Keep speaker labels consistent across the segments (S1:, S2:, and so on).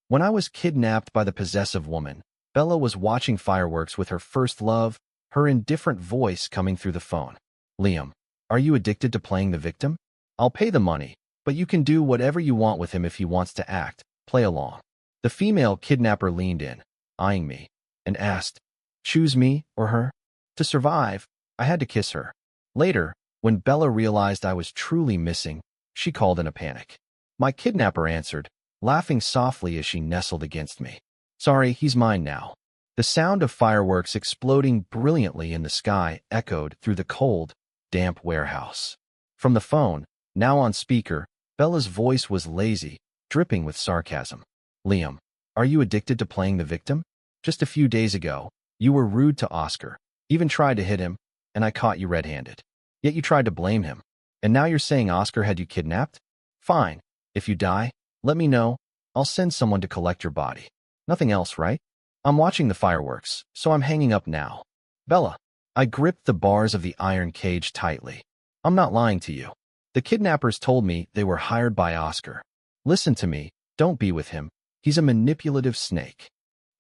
S1: When I was kidnapped by the possessive woman, Bella was watching fireworks with her first love, her indifferent voice coming through the phone. Liam, are you addicted to playing the victim? I'll pay the money, but you can do whatever you want with him if he wants to act. Play along. The female kidnapper leaned in, eyeing me, and asked, choose me or her? To survive, I had to kiss her. Later, when Bella realized I was truly missing, she called in a panic. My kidnapper answered, laughing softly as she nestled against me. Sorry, he's mine now. The sound of fireworks exploding brilliantly in the sky echoed through the cold, damp warehouse. From the phone, now on speaker, Bella's voice was lazy, dripping with sarcasm. Liam, are you addicted to playing the victim? Just a few days ago, you were rude to Oscar, even tried to hit him, and I caught you red-handed. Yet you tried to blame him. And now you're saying Oscar had you kidnapped? Fine. If you die, let me know. I'll send someone to collect your body. Nothing else, right? I'm watching the fireworks, so I'm hanging up now. Bella. I gripped the bars of the iron cage tightly. I'm not lying to you. The kidnappers told me they were hired by Oscar. Listen to me, don't be with him. He's a manipulative snake.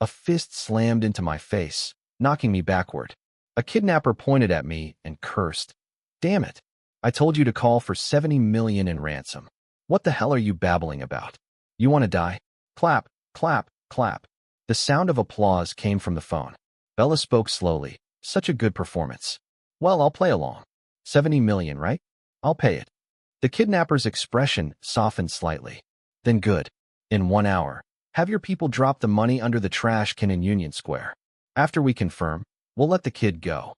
S1: A fist slammed into my face, knocking me backward. A kidnapper pointed at me and cursed. Damn it. I told you to call for 70 million in ransom. What the hell are you babbling about? You want to die? Clap, clap, clap. The sound of applause came from the phone. Bella spoke slowly. Such a good performance. Well, I'll play along. 70 million, right? I'll pay it. The kidnapper's expression softened slightly. Then good. In 1 hour, have your people drop the money under the trash can in Union Square. After we confirm, we'll let the kid go.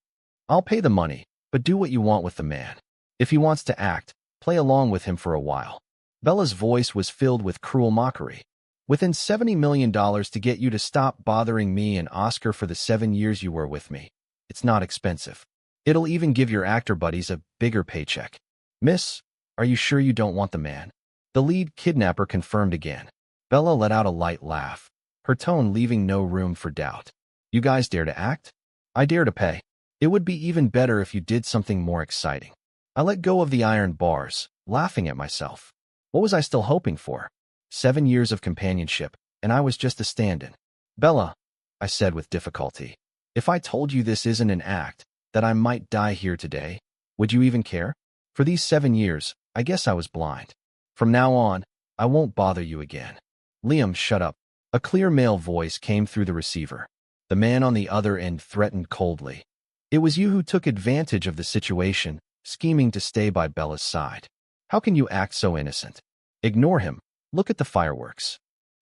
S1: I'll pay the money, but do what you want with the man. If he wants to act, play along with him for a while. Bella's voice was filled with cruel mockery. Within $70 million to get you to stop bothering me and Oscar for the 7 years you were with me. It's not expensive. It'll even give your actor buddies a bigger paycheck. Miss, are you sure you don't want the man? The lead kidnapper confirmed again. Bella let out a light laugh, her tone leaving no room for doubt. You guys dare to act? I dare to pay. It would be even better if you did something more exciting. I let go of the iron bars, laughing at myself. What was I still hoping for? 7 years of companionship, and I was just a stand-in. Bella, I said with difficulty, if I told you this isn't an act, that I might die here today, would you even care? For these 7 years, I guess I was blind. From now on, I won't bother you again. Liam, shut up. A clear male voice came through the receiver. The man on the other end threatened coldly. It was you who took advantage of the situation, scheming to stay by Bella's side. How can you act so innocent? Ignore him. Look at the fireworks.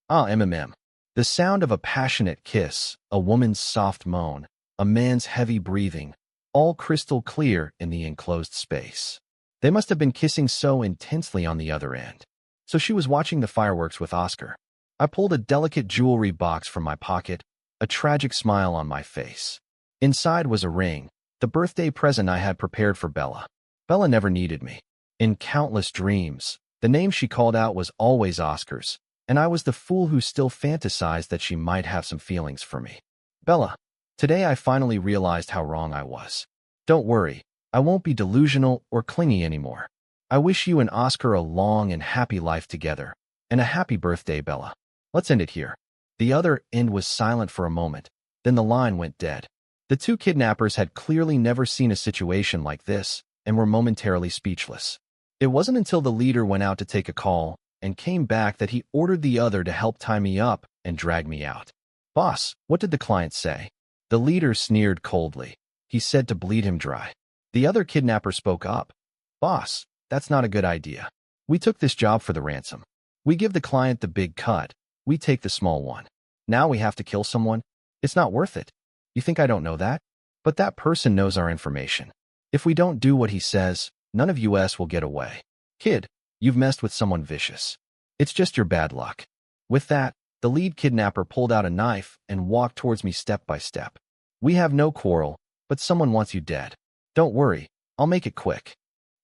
S1: The sound of a passionate kiss, a woman's soft moan, a man's heavy breathing, all crystal clear in the enclosed space. They must have been kissing so intensely on the other end. So she was watching the fireworks with Oscar. I pulled a delicate jewelry box from my pocket, a tragic smile on my face. Inside was a ring, the birthday present I had prepared for Bella. Bella never needed me. In countless dreams, the name she called out was always Oscar's, and I was the fool who still fantasized that she might have some feelings for me. Bella, today I finally realized how wrong I was. Don't worry, I won't be delusional or clingy anymore. I wish you and Oscar a long and happy life together, and a happy birthday, Bella. Let's end it here. The other end was silent for a moment, then the line went dead. The two kidnappers had clearly never seen a situation like this and were momentarily speechless. It wasn't until the leader went out to take a call and came back that he ordered the other to help tie me up and drag me out. Boss, what did the client say? The leader sneered coldly. He said to bleed him dry. The other kidnapper spoke up. Boss, that's not a good idea. We took this job for the ransom. We give the client the big cut. We take the small one. Now we have to kill someone? It's not worth it. You think I don't know that? But that person knows our information. If we don't do what he says, none of us will get away. Kid, you've messed with someone vicious. It's just your bad luck. With that, the lead kidnapper pulled out a knife and walked towards me step by step. We have no quarrel, but someone wants you dead. Don't worry, I'll make it quick.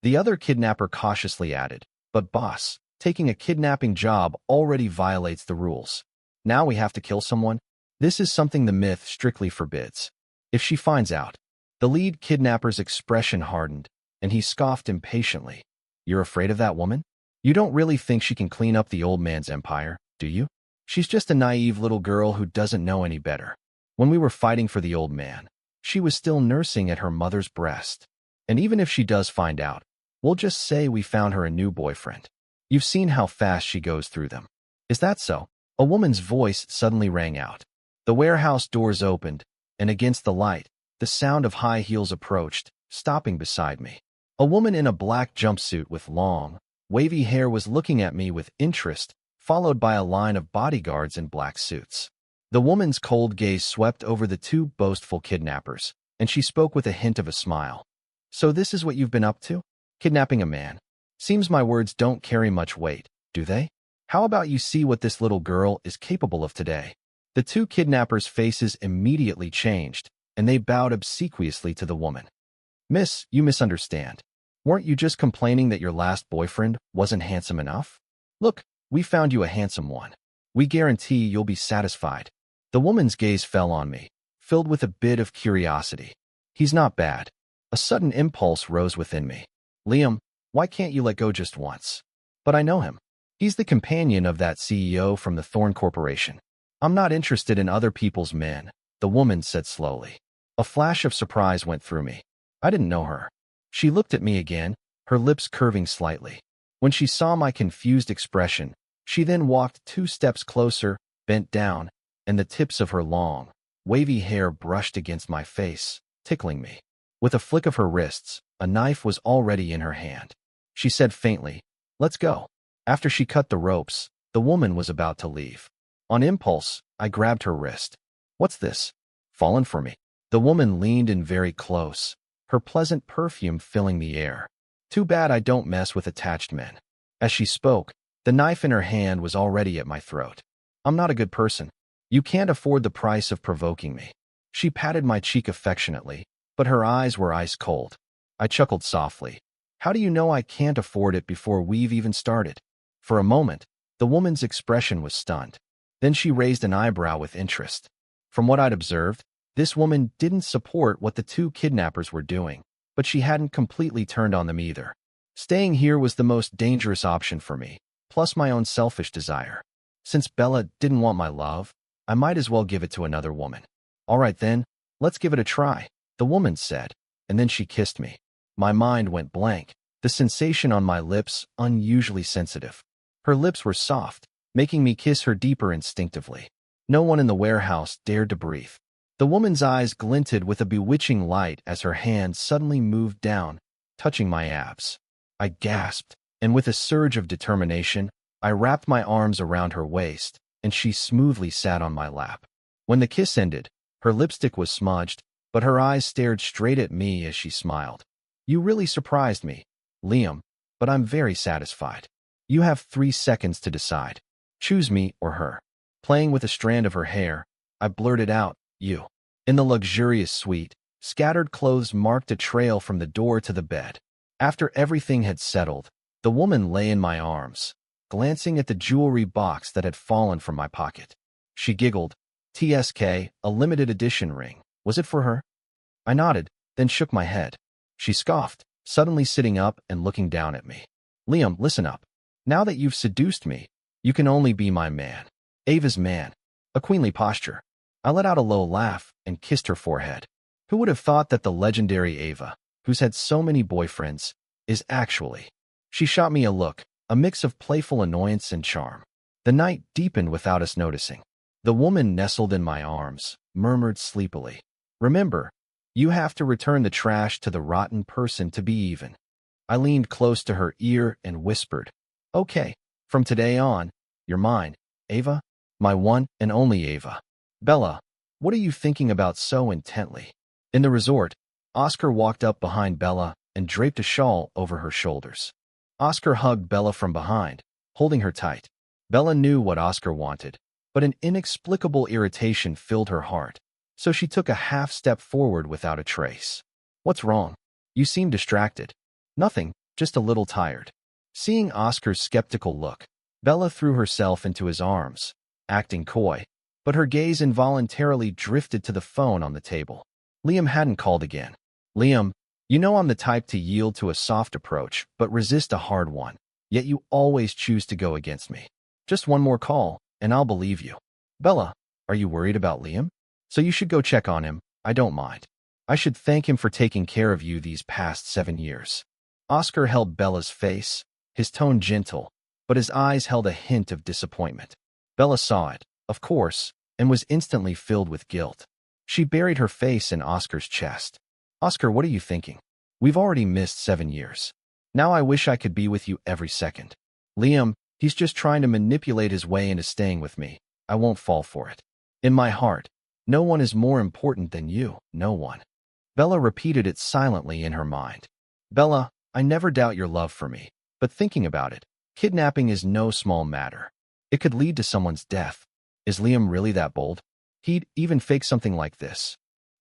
S1: The other kidnapper cautiously added, but boss, taking a kidnapping job already violates the rules. Now we have to kill someone? This is something the myth strictly forbids. If she finds out. The lead kidnapper's expression hardened, and he scoffed impatiently. You're afraid of that woman? You don't really think she can clean up the old man's empire, do you? She's just a naive little girl who doesn't know any better. When we were fighting for the old man, she was still nursing at her mother's breast. And even if she does find out, we'll just say we found her a new boyfriend. You've seen how fast she goes through them. Is that so? A woman's voice suddenly rang out. The warehouse doors opened, and against the light, the sound of high heels approached, stopping beside me. A woman in a black jumpsuit with long, wavy hair was looking at me with interest, followed by a line of bodyguards in black suits. The woman's cold gaze swept over the two boastful kidnappers, and she spoke with a hint of a smile. So this is what you've been up to? Kidnapping a man. Seems my words don't carry much weight, do they? How about you see what this little girl is capable of today? The two kidnappers' faces immediately changed, and they bowed obsequiously to the woman. Miss, you misunderstand. Weren't you just complaining that your last boyfriend wasn't handsome enough? Look, we found you a handsome one. We guarantee you'll be satisfied. The woman's gaze fell on me, filled with a bit of curiosity. He's not bad. A sudden impulse rose within me. Liam, why can't you let go just once? But I know him. He's the companion of that CEO from the Thorn Corporation. I'm not interested in other people's men, the woman said slowly. A flash of surprise went through me. I didn't know her. She looked at me again, her lips curving slightly. When she saw my confused expression, she then walked 2 steps closer, bent down, and the tips of her long, wavy hair brushed against my face, tickling me. With a flick of her wrists, a knife was already in her hand. She said faintly, "Let's go." After she cut the ropes, the woman was about to leave. On impulse, I grabbed her wrist. "What's this? Fallen for me?" The woman leaned in very close, her pleasant perfume filling the air. Too bad I don't mess with attached men. As she spoke, the knife in her hand was already at my throat. I'm not a good person. You can't afford the price of provoking me. She patted my cheek affectionately, but her eyes were ice cold. I chuckled softly. How do you know I can't afford it before we've even started? For a moment, the woman's expression was stunned. Then she raised an eyebrow with interest. From what I'd observed, this woman didn't support what the two kidnappers were doing, but she hadn't completely turned on them either. Staying here was the most dangerous option for me, plus my own selfish desire. Since Bella didn't want my love, I might as well give it to another woman. All right then, let's give it a try, the woman said, and then she kissed me. My mind went blank, the sensation on my lips unusually sensitive. Her lips were soft, making me kiss her deeper instinctively. No one in the warehouse dared to breathe. The woman's eyes glinted with a bewitching light as her hand suddenly moved down, touching my abs. I gasped, and with a surge of determination, I wrapped my arms around her waist, and she smoothly sat on my lap. When the kiss ended, her lipstick was smudged, but her eyes stared straight at me as she smiled. You really surprised me, Liam, but I'm very satisfied. You have 3 seconds to decide. Choose me or her. Playing with a strand of her hair, I blurted out, you. In the luxurious suite, scattered clothes marked a trail from the door to the bed. After everything had settled, the woman lay in my arms, glancing at the jewelry box that had fallen from my pocket. She giggled. TSK, a limited edition ring. Was it for her? I nodded, then shook my head. She scoffed, suddenly sitting up and looking down at me. Liam, listen up. Now that you've seduced me, you can only be my man. Ava's man. A queenly posture. I let out a low laugh and kissed her forehead. Who would have thought that the legendary Ava, who's had so many boyfriends, is actually... She shot me a look, a mix of playful annoyance and charm. The night deepened without us noticing. The woman nestled in my arms, murmured sleepily. Remember, you have to return the trash to the rotten person to be even. I leaned close to her ear and whispered, Okay, from today on, you're mine, Ava, my one and only Ava. Bella, what are you thinking about so intently? In the resort, Oscar walked up behind Bella and draped a shawl over her shoulders. Oscar hugged Bella from behind, holding her tight. Bella knew what Oscar wanted, but an inexplicable irritation filled her heart, so she took a half step forward without a trace. What's wrong? You seem distracted. Nothing, just a little tired. Seeing Oscar's skeptical look, Bella threw herself into his arms, acting coy, but her gaze involuntarily drifted to the phone on the table. Liam hadn't called again. Liam, you know I'm the type to yield to a soft approach but resist a hard one, yet you always choose to go against me. Just one more call, and I'll believe you. Bella, are you worried about Liam? So you should go check on him. I don't mind. I should thank him for taking care of you these past 7 years. Oscar held Bella's face, his tone gentle, but his eyes held a hint of disappointment. Bella saw it, of course, and was instantly filled with guilt. She buried her face in Oscar's chest. Oscar, what are you thinking? We've already missed 7 years. Now I wish I could be with you every second. Liam, he's just trying to manipulate his way into staying with me. I won't fall for it. In my heart, no one is more important than you, no one. Bella repeated it silently in her mind. Bella, I never doubt your love for me, but thinking about it, kidnapping is no small matter. It could lead to someone's death. Is Liam really that bold? He'd even fake something like this.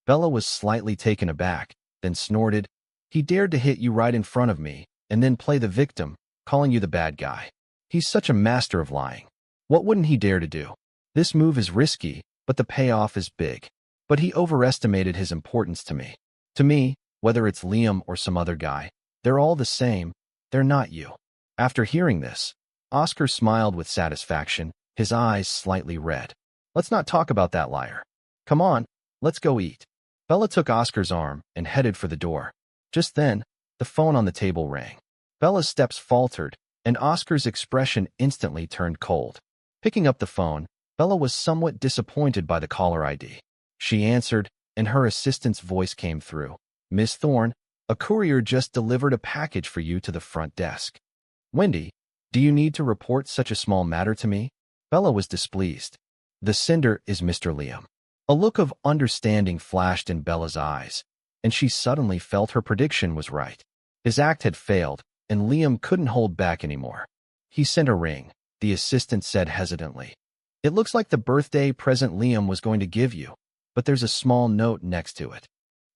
S1: Bella was slightly taken aback, then snorted. He dared to hit you right in front of me, and then play the victim, calling you the bad guy. He's such a master of lying. What wouldn't he dare to do? This move is risky, but the payoff is big. But he overestimated his importance to me. To me, whether it's Liam or some other guy, they're all the same. They're not you. After hearing this, Oscar smiled with satisfaction, his eyes slightly red. Let's not talk about that liar. Come on, let's go eat. Bella took Oscar's arm and headed for the door. Just then, the phone on the table rang. Bella's steps faltered, and Oscar's expression instantly turned cold. Picking up the phone, Bella was somewhat disappointed by the caller ID. She answered, and her assistant's voice came through. Miss Thorne, a courier just delivered a package for you to the front desk. Wendy, do you need to report such a small matter to me? Bella was displeased. The sender is Mr. Liam. A look of understanding flashed in Bella's eyes, and she suddenly felt her prediction was right. His act had failed, and Liam couldn't hold back anymore. He sent a ring, the assistant said hesitantly. It looks like the birthday present Liam was going to give you, but there's a small note next to it.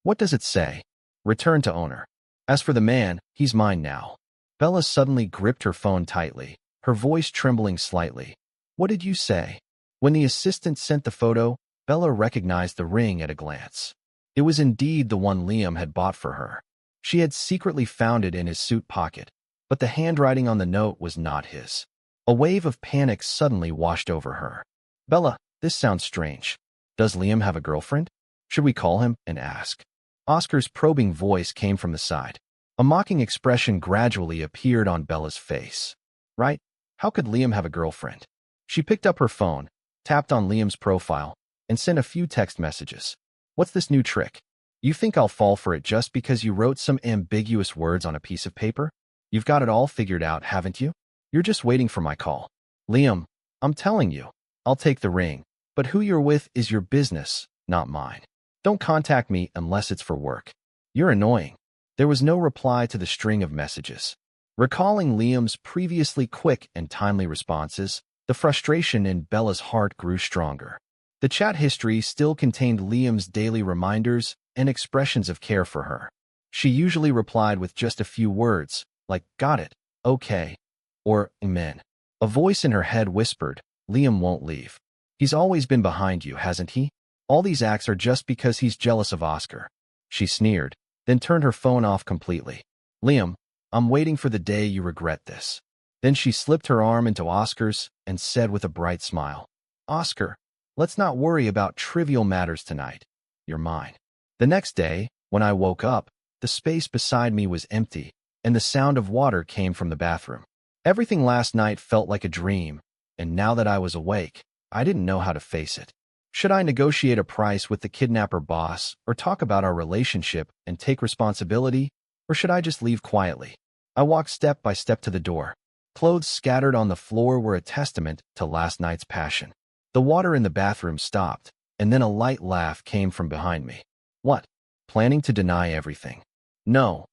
S1: What does it say? Return to owner. As for the man, he's mine now. Bella suddenly gripped her phone tightly, her voice trembling slightly. What did you say? When the assistant sent the photo, Bella recognized the ring at a glance. It was indeed the one Liam had bought for her. She had secretly found it in his suit pocket, but the handwriting on the note was not his. A wave of panic suddenly washed over her. Bella, this sounds strange. Does Liam have a girlfriend? Should we call him and ask? Oscar's probing voice came from the side. A mocking expression gradually appeared on Bella's face. Right? How could Liam have a girlfriend? She picked up her phone, tapped on Liam's profile, and sent a few text messages. What's this new trick? You think I'll fall for it just because you wrote some ambiguous words on a piece of paper? You've got it all figured out, haven't you? You're just waiting for my call. Liam, I'm telling you, I'll take the ring, but who you're with is your business, not mine. Don't contact me unless it's for work. You're annoying. There was no reply to the string of messages. Recalling Liam's previously quick and timely responses, the frustration in Bella's heart grew stronger. The chat history still contained Liam's daily reminders and expressions of care for her. She usually replied with just a few words, like, got it, okay, or amen. A voice in her head whispered, Liam won't leave. He's always been behind you, hasn't he? All these acts are just because he's jealous of Oscar. She sneered, then turned her phone off completely. Liam, I'm waiting for the day you regret this. Then she slipped her arm into Oscar's and said with a bright smile, Oscar, let's not worry about trivial matters tonight. You're mine. The next day, when I woke up, the space beside me was empty, and the sound of water came from the bathroom. Everything last night felt like a dream, and now that I was awake, I didn't know how to face it. Should I negotiate a price with the kidnapper boss, or talk about our relationship and take responsibility, or should I just leave quietly? I walked step by step to the door. Clothes scattered on the floor were a testament to last night's passion. The water in the bathroom stopped, and then a light laugh came from behind me. What? Planning to deny everything? No,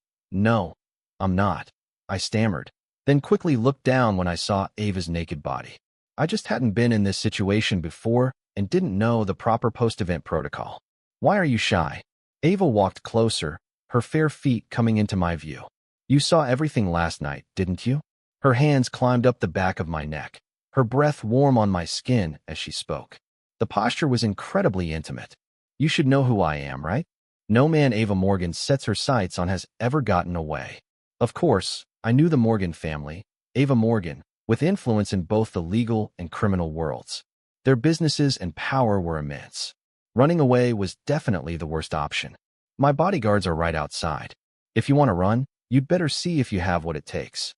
S1: I'm not. I stammered, then quickly looked down when I saw Ava's naked body. I just hadn't been in this situation before and didn't know the proper post-event protocol. Why are you shy? Ava walked closer, her fair feet coming into my view. You saw everything last night, didn't you? Her hands climbed up the back of my neck, her breath warm on my skin as she spoke. The posture was incredibly intimate. You should know who I am, right? No man Ava Morgan sets her sights on has ever gotten away. Of course, I knew the Morgan family. Ava Morgan, with influence in both the legal and criminal worlds. Their businesses and power were immense. Running away was definitely the worst option. My bodyguards are right outside. If you want to run, you'd better see if you have what it takes.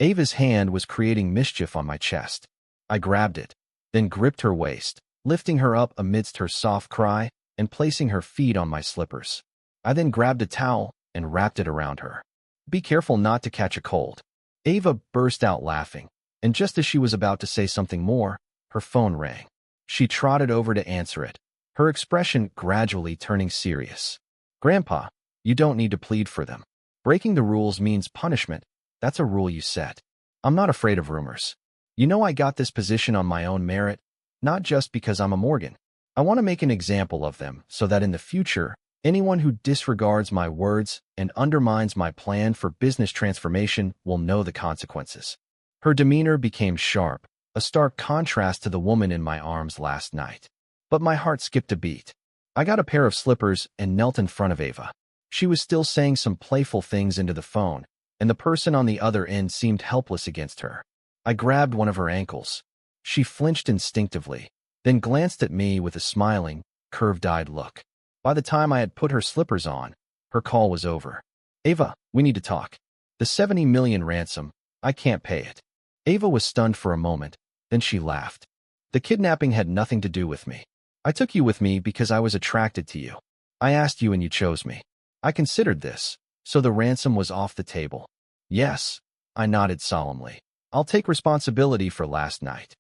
S1: Ava's hand was creating mischief on my chest. I grabbed it, then gripped her waist, lifting her up amidst her soft cry and placing her feet on my slippers. I then grabbed a towel and wrapped it around her. Be careful not to catch a cold. Ava burst out laughing, and just as she was about to say something more, her phone rang. She trotted over to answer it, her expression gradually turning serious. Grandpa, you don't need to plead for them. Breaking the rules means punishment. That's a rule you set. I'm not afraid of rumors. You know I got this position on my own merit, not just because I'm a Morgan. I want to make an example of them so that in the future, anyone who disregards my words and undermines my plan for business transformation will know the consequences. Her demeanor became sharp, a stark contrast to the woman in my arms last night. But my heart skipped a beat. I got a pair of slippers and knelt in front of Ava. She was still saying some playful things into the phone, and the person on the other end seemed helpless against her. I grabbed one of her ankles. She flinched instinctively, then glanced at me with a smiling, curved-eyed look. By the time I had put her slippers on, her call was over. Ava, we need to talk. The 70 million ransom, I can't pay it. Ava was stunned for a moment, then she laughed. The kidnapping had nothing to do with me. I took you with me because I was attracted to you. I asked you and you chose me. I considered this, so the ransom was off the table. Yes, I nodded solemnly. I'll take responsibility for last night.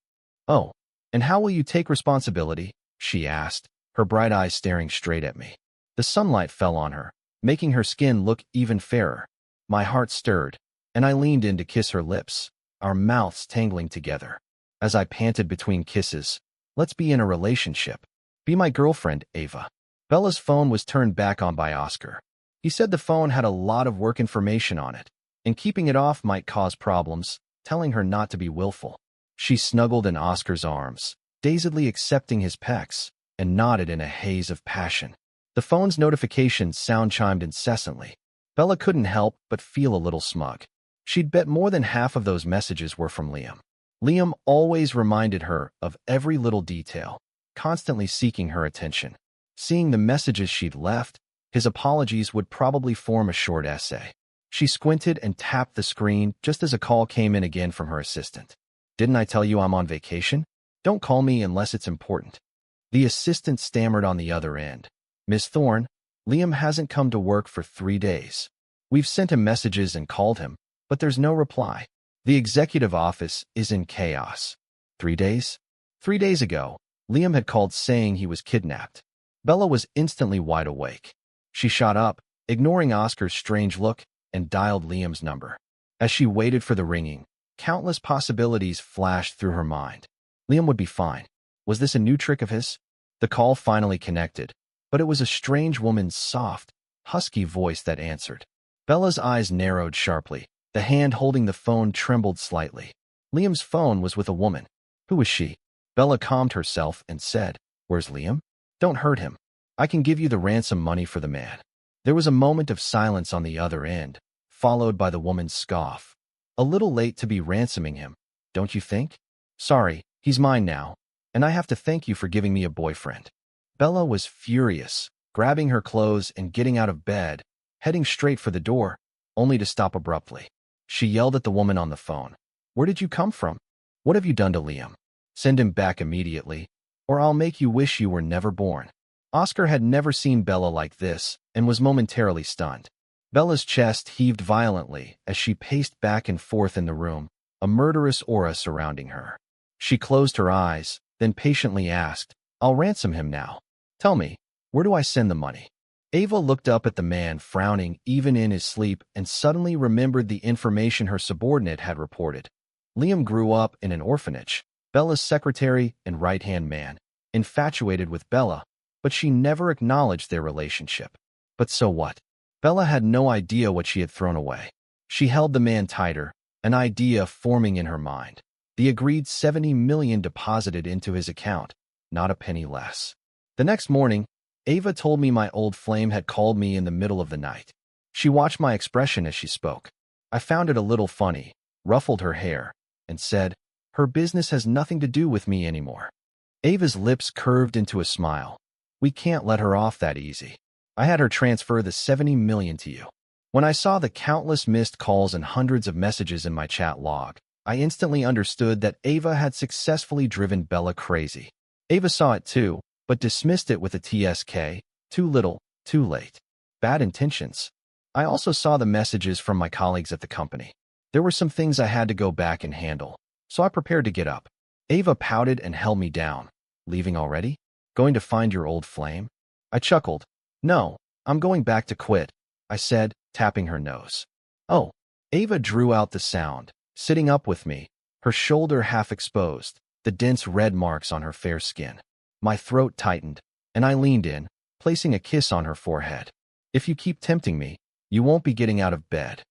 S1: Oh, and how will you take responsibility? She asked, her bright eyes staring straight at me. The sunlight fell on her, making her skin look even fairer. My heart stirred, and I leaned in to kiss her lips, our mouths tangling together. As I panted between kisses, let's be in a relationship. Be my girlfriend, Ava. Bella's phone was turned back on by Oscar. He said the phone had a lot of work information on it, and keeping it off might cause problems, telling her not to be willful. She snuggled in Oscar's arms, dazedly accepting his pecs, and nodded in a haze of passion. The phone's notification sound chimed incessantly. Bella couldn't help but feel a little smug. She'd bet more than half of those messages were from Liam. Liam always reminded her of every little detail, constantly seeking her attention. Seeing the messages she'd left, his apologies would probably form a short essay. She squinted and tapped the screen just as a call came in again from her assistant. Didn't I tell you I'm on vacation? Don't call me unless it's important. The assistant stammered on the other end. Miss Thorne, Liam hasn't come to work for 3 days. We've sent him messages and called him, but there's no reply. The executive office is in chaos. 3 days? 3 days ago, Liam had called saying he was kidnapped. Bella was instantly wide awake. She shot up, ignoring Oscar's strange look, and dialed Liam's number. As she waited for the ringing, countless possibilities flashed through her mind. Liam would be fine. Was this a new trick of his? The call finally connected, but it was a strange woman's soft, husky voice that answered. Bella's eyes narrowed sharply. The hand holding the phone trembled slightly. Liam's phone was with a woman. Who was she? Bella calmed herself and said, "Where's Liam? Don't hurt him. I can give you the ransom money for the man." There was a moment of silence on the other end, followed by the woman's scoff. A little late to be ransoming him, don't you think? Sorry, he's mine now, and I have to thank you for giving me a boyfriend. Bella was furious, grabbing her clothes and getting out of bed, heading straight for the door, only to stop abruptly. She yelled at the woman on the phone. Where did you come from? What have you done to Liam? Send him back immediately, or I'll make you wish you were never born. Oscar had never seen Bella like this and was momentarily stunned. Bella's chest heaved violently as she paced back and forth in the room, a murderous aura surrounding her. She closed her eyes, then patiently asked, I'll ransom him now. Tell me, where do I send the money? Ava looked up at the man, frowning even in his sleep, and suddenly remembered the information her subordinate had reported. Liam grew up in an orphanage, Bella's secretary and right-hand man, infatuated with Bella, but she never acknowledged their relationship. But so what? Bella had no idea what she had thrown away. She held the man tighter, an idea forming in her mind. The agreed 70 million deposited into his account, not a penny less. The next morning, Ava told me my old flame had called me in the middle of the night. She watched my expression as she spoke. I found it a little funny, ruffled her hair, and said, "Her business has nothing to do with me anymore." Ava's lips curved into a smile. "We can't let her off that easy. I had her transfer the 70 million to you." When I saw the countless missed calls and hundreds of messages in my chat log, I instantly understood that Ava had successfully driven Bella crazy. Ava saw it too, but dismissed it with a TSK, too little, too late. Bad intentions. I also saw the messages from my colleagues at the company. There were some things I had to go back and handle, so I prepared to get up. Ava pouted and held me down. "Leaving already? Going to find your old flame?" I chuckled. "No, I'm going back to quit," I said, tapping her nose. "Oh." Ava drew out the sound, sitting up with me, her shoulder half exposed, the dense red marks on her fair skin. My throat tightened, and I leaned in, placing a kiss on her forehead. "If you keep tempting me, you won't be getting out of bed."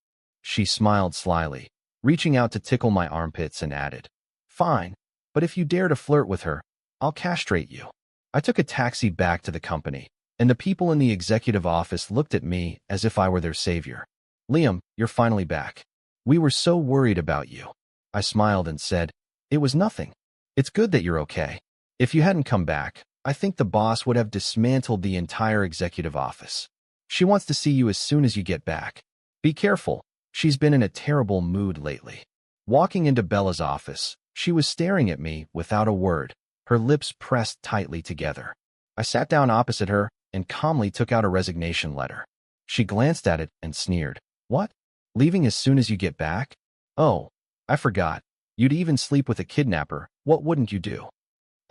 S1: She smiled slyly, reaching out to tickle my armpits, and added, "Fine, but if you dare to flirt with her, I'll castrate you." I took a taxi back to the company, and the people in the executive office looked at me as if I were their savior. "Liam, you're finally back. We were so worried about you." I smiled and said, "It was nothing. It's good that you're okay. If you hadn't come back, I think the boss would have dismantled the entire executive office. She wants to see you as soon as you get back. Be careful. She's been in a terrible mood lately." Walking into Bella's office, she was staring at me without a word, her lips pressed tightly together. I sat down opposite her and calmly took out a resignation letter. She glanced at it and sneered. "What? Leaving as soon as you get back? Oh, I forgot. You'd even sleep with a kidnapper. What wouldn't you do?"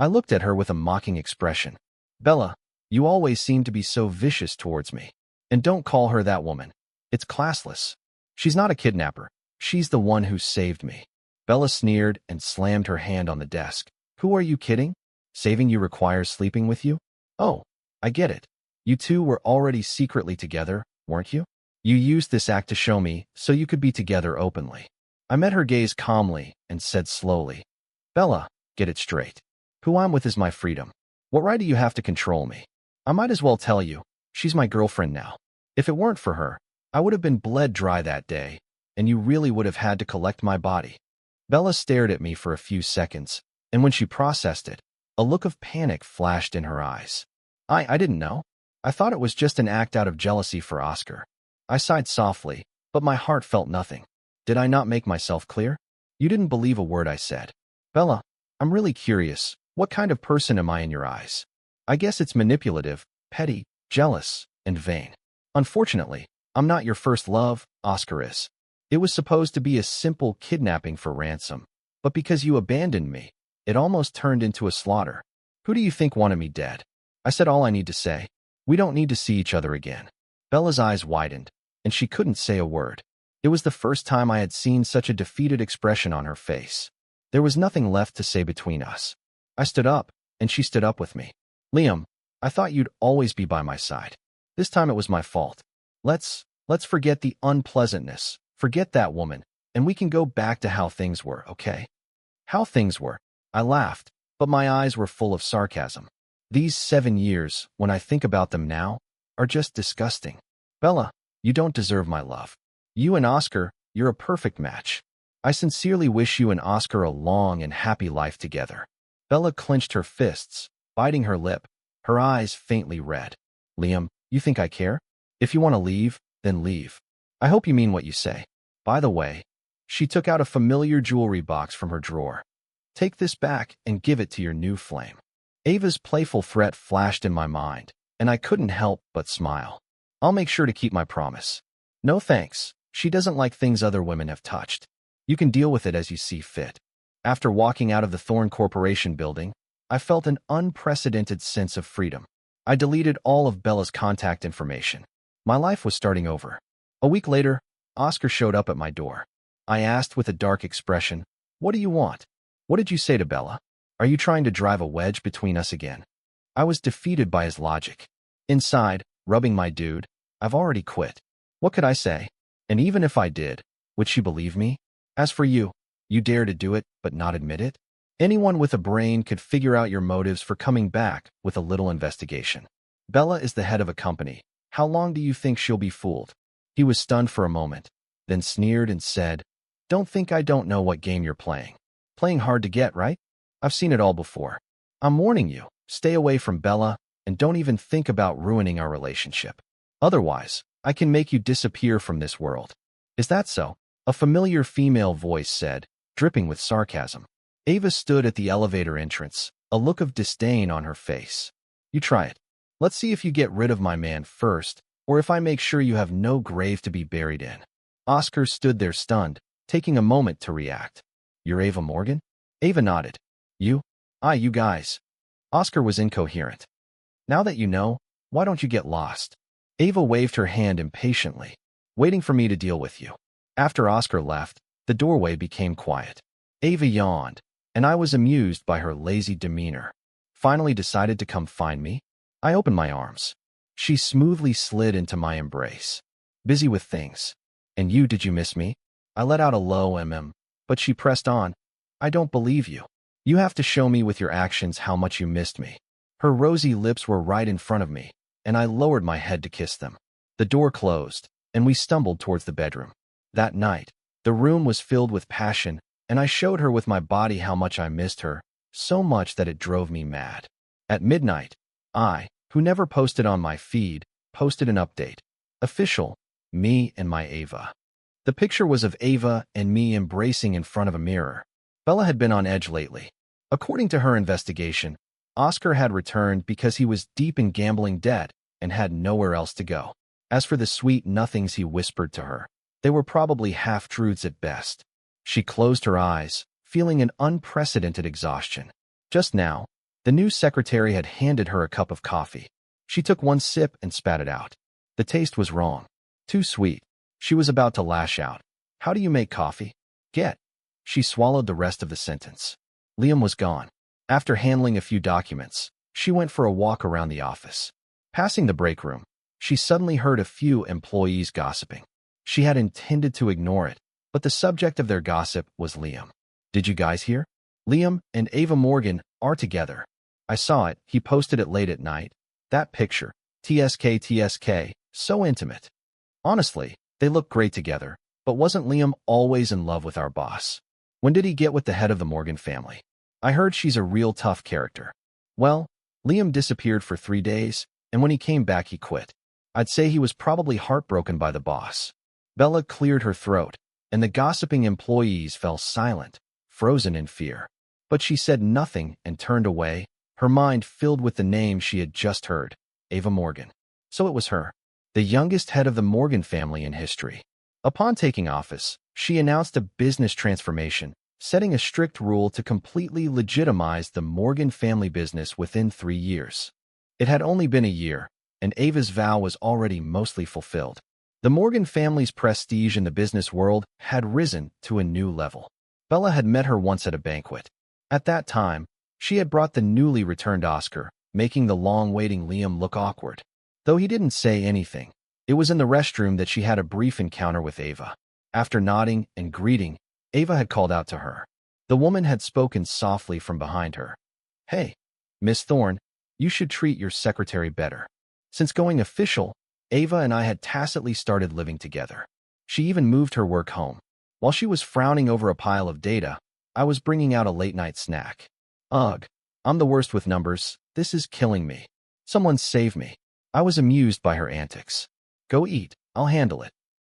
S1: I looked at her with a mocking expression. "Bella, you always seem to be so vicious towards me. And don't call her that woman. It's classless. She's not a kidnapper. She's the one who saved me." Bella sneered and slammed her hand on the desk. "Who are you kidding? Saving you requires sleeping with you? Oh, I get it. You two were already secretly together, weren't you? You used this act to show me so you could be together openly." I met her gaze calmly and said slowly, "Bella, get it straight. Who I'm with is my freedom. What right do you have to control me? I might as well tell you, she's my girlfriend now. If it weren't for her, I would have been bled dry that day, and you really would have had to collect my body." Bella stared at me for a few seconds, and when she processed it, a look of panic flashed in her eyes. I didn't know. I thought it was just an act out of jealousy for Oscar." I sighed softly, but my heart felt nothing. Did I not make myself clear? "You didn't believe a word I said." "Bella, I'm really curious. What kind of person am I in your eyes?" "I guess it's manipulative, petty, jealous, and vain. Unfortunately, I'm not your first love, Oscar is. It was supposed to be a simple kidnapping for ransom, but because you abandoned me, it almost turned into a slaughter. Who do you think wanted me dead?" I said all I need to say. "We don't need to see each other again." Bella's eyes widened, and she couldn't say a word. It was the first time I had seen such a defeated expression on her face. There was nothing left to say between us. I stood up, and she stood up with me. "Liam, I thought you'd always be by my side. This time it was my fault. Let's forget the unpleasantness, forget that woman, and we can go back to how things were, okay?" "How things were?" I laughed, but my eyes were full of sarcasm. "These 7 years, when I think about them now, are just disgusting. Bella, you don't deserve my love. You and Oscar, you're a perfect match. I sincerely wish you and Oscar a long and happy life together." Bella clenched her fists, biting her lip, her eyes faintly red. "Liam, you think I care? If you want to leave, then leave. I hope you mean what you say. By the way," she took out a familiar jewelry box from her drawer. "Take this back and give it to your new flame." Ava's playful threat flashed in my mind, and I couldn't help but smile. "I'll make sure to keep my promise." "No thanks. She doesn't like things other women have touched. You can deal with it as you see fit." After walking out of the Thorn Corporation building, I felt an unprecedented sense of freedom. I deleted all of Bella's contact information. My life was starting over. A week later, Oscar showed up at my door. I asked with a dark expression, "What do you want? What did you say to Bella? Are you trying to drive a wedge between us again?" I was defeated by his logic. Inside, rubbing my dude, "I've already quit." What could I say? And even if I did, would she believe me? As for you, you dare to do it but not admit it? Anyone with a brain could figure out your motives for coming back with a little investigation. Bella is the head of a company. How long do you think she'll be fooled? He was stunned for a moment, then sneered and said, "Don't think I don't know what game you're playing. Playing hard to get, right? I've seen it all before. I'm warning you, stay away from Bella and don't even think about ruining our relationship. Otherwise, I can make you disappear from this world. Is that so? A familiar female voice said, dripping with sarcasm. Ava stood at the elevator entrance, a look of disdain on her face. You try it. Let's see if you get rid of my man first, or if I make sure you have no grave to be buried in. Oscar stood there stunned, taking a moment to react. You're Ava Morgan? Ava nodded. You? You guys. Oscar was incoherent. Now that you know, why don't you get lost? Ava waved her hand impatiently, waiting for me to deal with you. After Oscar left, the doorway became quiet. Ava yawned, and I was amused by her lazy demeanor. Finally decided to come find me? I opened my arms. She smoothly slid into my embrace. Busy with things. And you, did you miss me? I let out a low but she pressed on. I don't believe you. You have to show me with your actions how much you missed me. Her rosy lips were right in front of me, and I lowered my head to kiss them. The door closed, and we stumbled towards the bedroom. That night, the room was filled with passion, and I showed her with my body how much I missed her, so much that it drove me mad. At midnight, I, who never posted on my feed, posted an update. Official, me and my Ava. The picture was of Ava and me embracing in front of a mirror. Bella had been on edge lately. According to her investigation, Oscar had returned because he was deep in gambling debt and had nowhere else to go. As for the sweet nothings he whispered to her, they were probably half-truths at best. She closed her eyes, feeling an unprecedented exhaustion. Just now, the new secretary had handed her a cup of coffee. She took one sip and spat it out. The taste was wrong. Too sweet. She was about to lash out. How do you make coffee? Get. She swallowed the rest of the sentence. Liam was gone. After handling a few documents, she went for a walk around the office. Passing the break room, she suddenly heard a few employees gossiping. She had intended to ignore it, but the subject of their gossip was Liam. Did you guys hear? Liam and Ava Morgan are together. I saw it. He posted it late at night. That picture. TSK, so intimate. Honestly, they look great together, but wasn't Liam always in love with our boss? When did he get with the head of the Morgan family? I heard she's a real tough character. Well, Liam disappeared for 3 days, and when he came back he quit. I'd say he was probably heartbroken by the boss. Bella cleared her throat, and the gossiping employees fell silent, frozen in fear. But she said nothing and turned away, her mind filled with the name she had just heard, Ava Morgan. So it was her, the youngest head of the Morgan family in history. Upon taking office, she announced a business transformation, setting a strict rule to completely legitimize the Morgan family business within 3 years. It had only been a year, and Ava's vow was already mostly fulfilled. The Morgan family's prestige in the business world had risen to a new level. Bella had met her once at a banquet. At that time, she had brought the newly returned Oscar, making the long-waiting Liam look awkward. Though he didn't say anything, it was in the restroom that she had a brief encounter with Ava. After nodding and greeting, Ava had called out to her. The woman had spoken softly from behind her. Hey, Miss Thorne, you should treat your secretary better. Since going official, Ava and I had tacitly started living together. She even moved her work home. While she was frowning over a pile of data, I was bringing out a late-night snack. Ugh, I'm the worst with numbers. This is killing me. Someone save me. I was amused by her antics. Go eat, I'll handle it.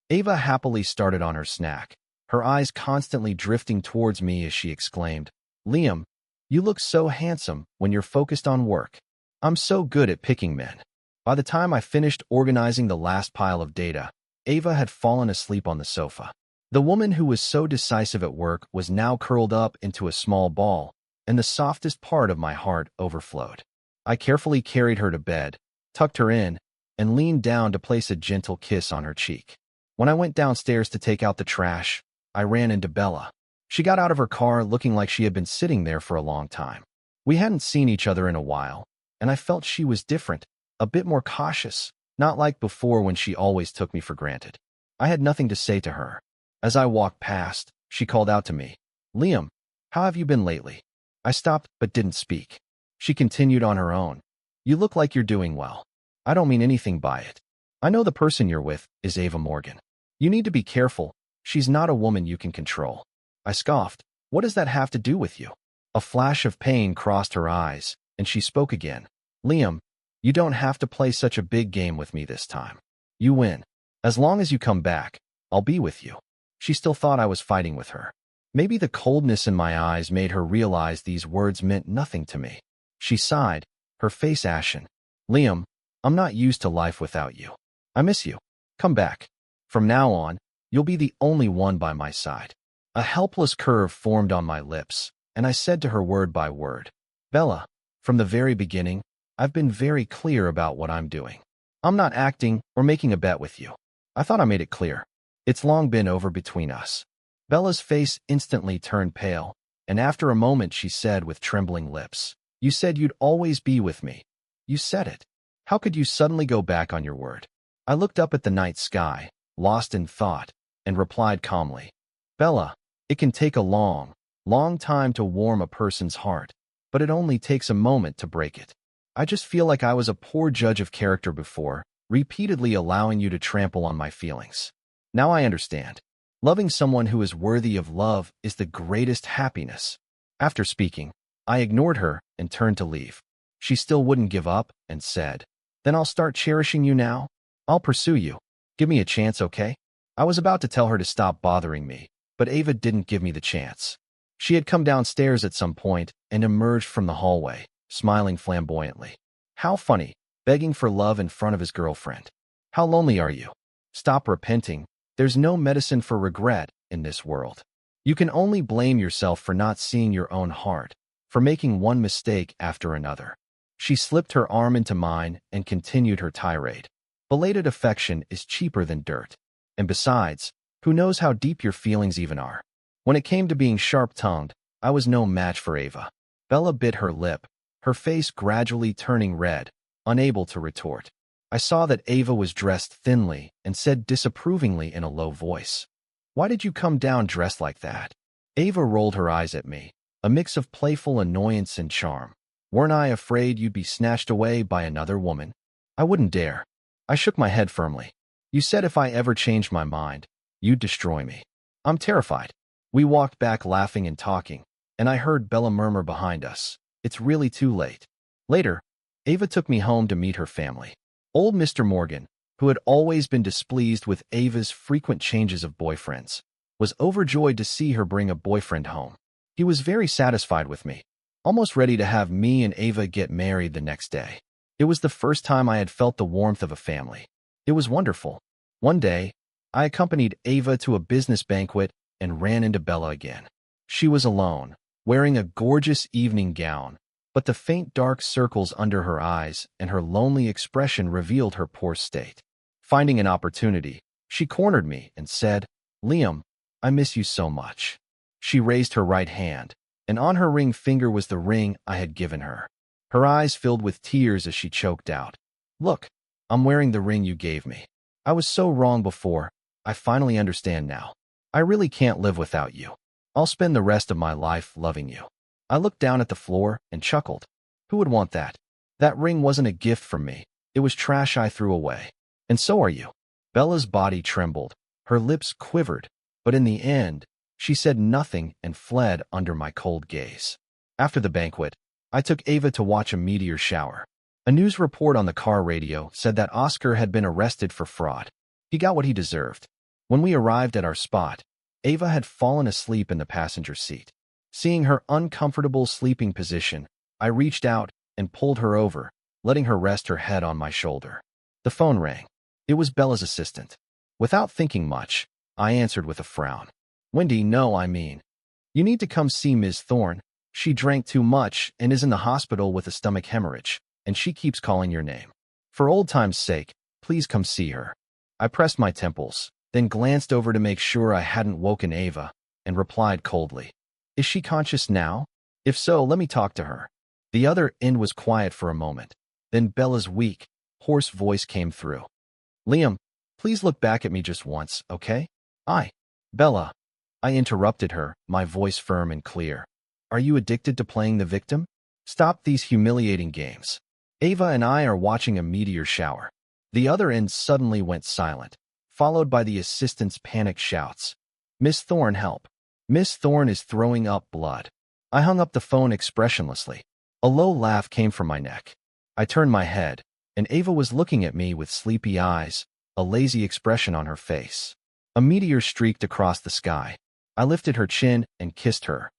S1: Ava happily started on her snack, her eyes constantly drifting towards me as she exclaimed, Liam, you look so handsome when you're focused on work. I'm so good at picking men. By the time I finished organizing the last pile of data, Ava had fallen asleep on the sofa. The woman who was so decisive at work was now curled up into a small ball, and the softest part of my heart overflowed. I carefully carried her to bed, tucked her in, and leaned down to place a gentle kiss on her cheek. When I went downstairs to take out the trash, I ran into Bella. She got out of her car looking like she had been sitting there for a long time. We hadn't seen each other in a while, and I felt she was different, a bit more cautious, not like before when she always took me for granted. I had nothing to say to her. As I walked past, she called out to me, Liam, how have you been lately? I stopped but didn't speak. She continued on her own. You look like you're doing well. I don't mean anything by it. I know the person you're with is Ava Morgan. You need to be careful. She's not a woman you can control. I scoffed. What does that have to do with you? A flash of pain crossed her eyes, and she spoke again. Liam, you don't have to play such a big game with me this time. You win. As long as you come back, I'll be with you. She still thought I was fighting with her. Maybe the coldness in my eyes made her realize these words meant nothing to me. She sighed, her face ashen. Liam, I'm not used to life without you. I miss you. Come back. From now on, you'll be the only one by my side. A helpless curve formed on my lips, and I said to her word by word, Bella, from the very beginning, I've been very clear about what I'm doing. I'm not acting or making a bet with you. I thought I made it clear. It's long been over between us. Bella's face instantly turned pale, and after a moment she said with trembling lips, You said you'd always be with me. You said it. How could you suddenly go back on your word? I looked up at the night sky, lost in thought, and replied calmly, Bella, it can take a long, long time to warm a person's heart, but it only takes a moment to break it. I just feel like I was a poor judge of character before, repeatedly allowing you to trample on my feelings. Now I understand. Loving someone who is worthy of love is the greatest happiness. After speaking, I ignored her and turned to leave. She still wouldn't give up and said, Then I'll start cherishing you now. I'll pursue you. Give me a chance, okay? I was about to tell her to stop bothering me, but Ava didn't give me the chance. She had come downstairs at some point and emerged from the hallway, smiling flamboyantly. How funny, begging for love in front of his girlfriend. How lonely are you? Stop repenting. There's no medicine for regret in this world. You can only blame yourself for not seeing your own heart, for making one mistake after another. She slipped her arm into mine and continued her tirade. Belated affection is cheaper than dirt. And besides, who knows how deep your feelings even are? When it came to being sharp-tongued, I was no match for Ava. Bella bit her lip, her face gradually turning red, unable to retort. I saw that Ava was dressed thinly and said disapprovingly in a low voice, Why did you come down dressed like that? Ava rolled her eyes at me, a mix of playful annoyance and charm. Weren't I afraid you'd be snatched away by another woman? I wouldn't dare. I shook my head firmly. You said if I ever changed my mind, you'd destroy me. I'm terrified. We walked back laughing and talking, and I heard Bella murmur behind us, It's really too late. Later, Ava took me home to meet her family. Old Mr. Morgan, who had always been displeased with Ava's frequent changes of boyfriends, was overjoyed to see her bring a boyfriend home. He was very satisfied with me, almost ready to have me and Ava get married the next day. It was the first time I had felt the warmth of a family. It was wonderful. One day, I accompanied Ava to a business banquet and ran into Bella again. She was alone, wearing a gorgeous evening gown, but the faint dark circles under her eyes and her lonely expression revealed her poor state. Finding an opportunity, she cornered me and said, Liam, I miss you so much. She raised her right hand, and on her ring finger was the ring I had given her. Her eyes filled with tears as she choked out, Look, I'm wearing the ring you gave me. I was so wrong before. I finally understand now. I really can't live without you. I'll spend the rest of my life loving you. I looked down at the floor and chuckled. Who would want that? That ring wasn't a gift from me. It was trash I threw away. And so are you. Bella's body trembled. Her lips quivered. But in the end, she said nothing and fled under my cold gaze. After the banquet, I took Ava to watch a meteor shower. A news report on the car radio said that Oscar had been arrested for fraud. He got what he deserved. When we arrived at our spot, Ava had fallen asleep in the passenger seat. Seeing her uncomfortable sleeping position, I reached out and pulled her over, letting her rest her head on my shoulder. The phone rang. It was Bella's assistant. Without thinking much, I answered with a frown. Wendy, no, I mean. You need to come see Ms. Thorne. She drank too much and is in the hospital with a stomach hemorrhage, and she keeps calling your name. For old time's sake, please come see her. I pressed my temples, then glanced over to make sure I hadn't woken Ava, and replied coldly, Is she conscious now? If so, let me talk to her. The other end was quiet for a moment. Then Bella's weak, hoarse voice came through. Liam, please look back at me just once, okay? Bella. I interrupted her, my voice firm and clear. Are you addicted to playing the victim? Stop these humiliating games. Ava and I are watching a meteor shower. The other end suddenly went silent, followed by the assistant's panicked shouts. Miss Thorne, help. Miss Thorne is throwing up blood. I hung up the phone expressionlessly. A low laugh came from my neck. I turned my head, and Ava was looking at me with sleepy eyes, a lazy expression on her face. A meteor streaked across the sky. I lifted her chin and kissed her,